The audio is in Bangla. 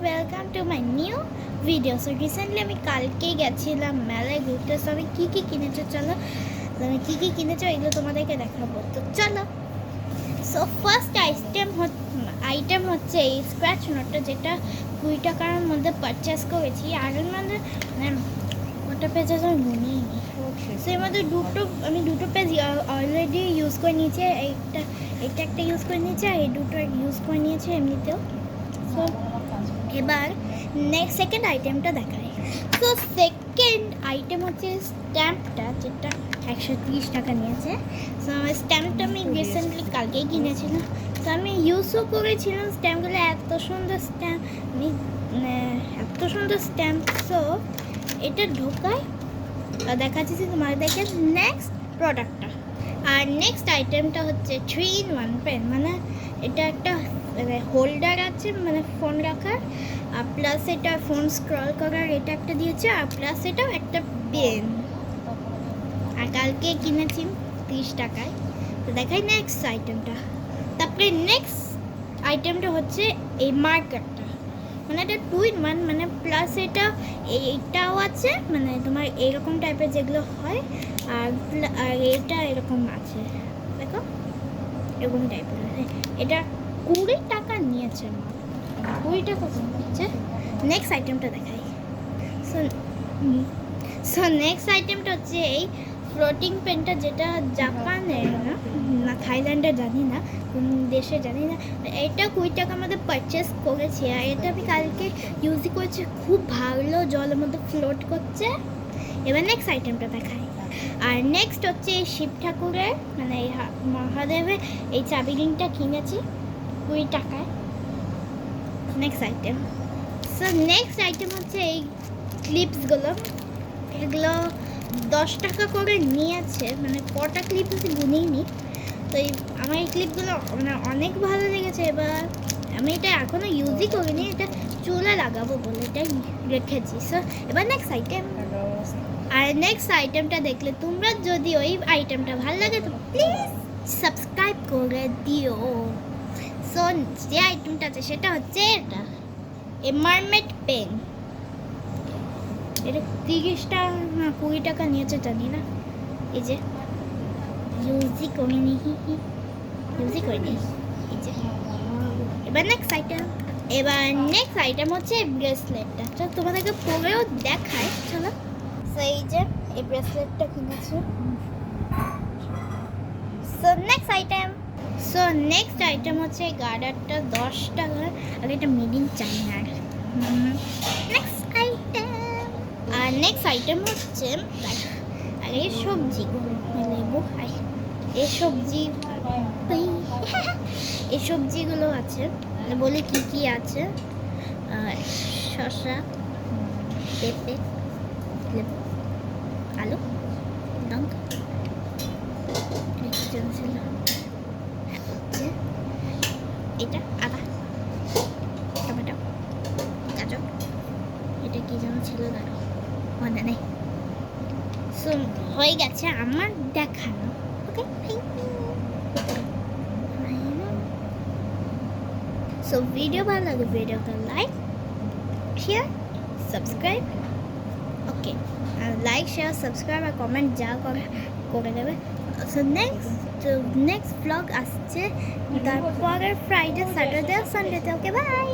Welcome to my new video. So recently আমি কালকেই গেছিলাম মেলায় ঘুরতে। সো আমি কী কী কিনেছো চলো, আমি কী কী কিনেছো এগুলো তোমাদেরকে দেখাবো। তো চলো। সো ফার্স্ট আইটেম হচ্ছে এই স্ক্র্যাচ নোটটা, যেটা 20 টাকার মধ্যে পারচেস করেছি। আর এর মধ্যে ওটা পেজ আমি মনেই নেই। সো এর মধ্যে আমি দুটো পেজ অলরেডি ইউজ করে নিয়েছি। এটা একটা ইউজ করে নিয়েছি আর এই দুটো ইউজ করে নিয়েছি এমনিতেও। সো এবার সেকেন্ড আইটেমটা দেখাই। সো সেকেন্ড আইটেম হচ্ছে স্ট্যাম্পটা, যেটা 130 টাকা নিয়েছে। সো স্ট্যাম্পটা আমি রিসেন্টলি কালকেই কিনেছিলাম। তো আমি ইউজও করেছিলাম স্ট্যাম্পগুলো। এত সুন্দর স্ট্যাম্প। সো এটা ঢোকায় দেখাচ্ছি তোমাদেরকে নেক্সট প্রোডাক্টটা। আর নেক্সট আইটেমটা হচ্ছে 3-in-1 পেন। মানে এটা একটা হোল্ডার আছে, মানে ফোন রাখার, আর প্লাস এটা ফোন স্ক্রল করার এটা একটা দিয়েছে, আর প্লাস এটাও একটা পেন। আর কালকে কিনেছি 30 টাকায়। তো দেখাই নেক্সট আইটেমটা। তারপরে নেক্সট আইটেমটা হচ্ছে এই মার্কারটা। মানে এটা 2-in-1, মানে প্লাস এইটাও আছে, মানে তোমার এরকম টাইপের যেগুলো হয়, আর এটা এরকম আছে, দেখো এরকম টাইপের। এটা 20 টাকা নিয়েছে, 20 টাকা নিয়েছে। নেক্সট আইটেমটা দেখাই। সো নেক্সট আইটেমটা হচ্ছে এই ফ্লোটিং পেনটা, যেটা জাপানের না থাইল্যান্ডে জানি না, কোন দেশে জানি না। এটা 20 টাকার মধ্যে পারচেস করেছি। আর এটা আমি কালকে ইউজই করেছি, খুব ভালো জলের মধ্যে ফ্লোট করছে। এবার নেক্সট আইটেমটা দেখাই। আর নেক্সট হচ্ছে এই শিব ঠাকুরের, মানে এই মহাদেবের এই চাবি রিংটা কিনেছি 20 টাকায়। Next item. So next item হচ্ছে এই ক্লিপসগুলো। এগুলো 10 টাকা করে নিয়েছে, মানে কটা ক্লিপ আছে গুনিনি। তো আমার এই ক্লিপগুলো মানে অনেক ভালো লেগেছে। এবার আমি এটা এখনও ইউজই করিনি, এটা চুলে লাগাবো বলে এটাই রেখেছি। সো এবার নেক্সট আইটেম। আর নেক্সট আইটেমটা দেখলে তোমরা যদি ওই আইটেমটা ভালো লাগে তো প্লিজ সাবস্ক্রাইব করে দিও। সো যে আইটেমটা আছে সেটা হচ্ছে এটা, এই মারমেড পেন। এটা 30 টাকা না 20 টাকা নিয়েছে জানি না। এই যে ইউজই করিনি, এই যে। এবার নেক্সট আইটেম হচ্ছে ব্রেসলেটটা। তো তোমাদেরকে পরেও দেখায়, চলো। সো এই যে এই ব্রেসলেটটা কিনেছি। সো নেক্সট আইটেম হচ্ছে এই গার্ডারটা 10 টাকার, আর এটা মেড ইন চাইনার। নেক্সট আইটেম হচ্ছে আর এই সবজিগুলো, লেবু, এই সবজিগুলো আছে, বলে কি কি আছে। শসা, পেঁপে, লেবু, আলু, লঙ্কা, এটা আদা, টমেটো, গাজর, এটা কি যেন ছিল দাঁড়াও মনে নেই। সো হয়ে গেছে আমার দেখানো। ওকে, সো ভিডিও ভালো লাগে ভিডিওটা like, share, subscribe. Okay, like, share, subscribe আর কমেন্ট যা করে দেবে। সো নেক্সট ব্লগ আসছে তারপরে ফ্রাইডে, স্যাটারডে, সানডেতে। Okay, by.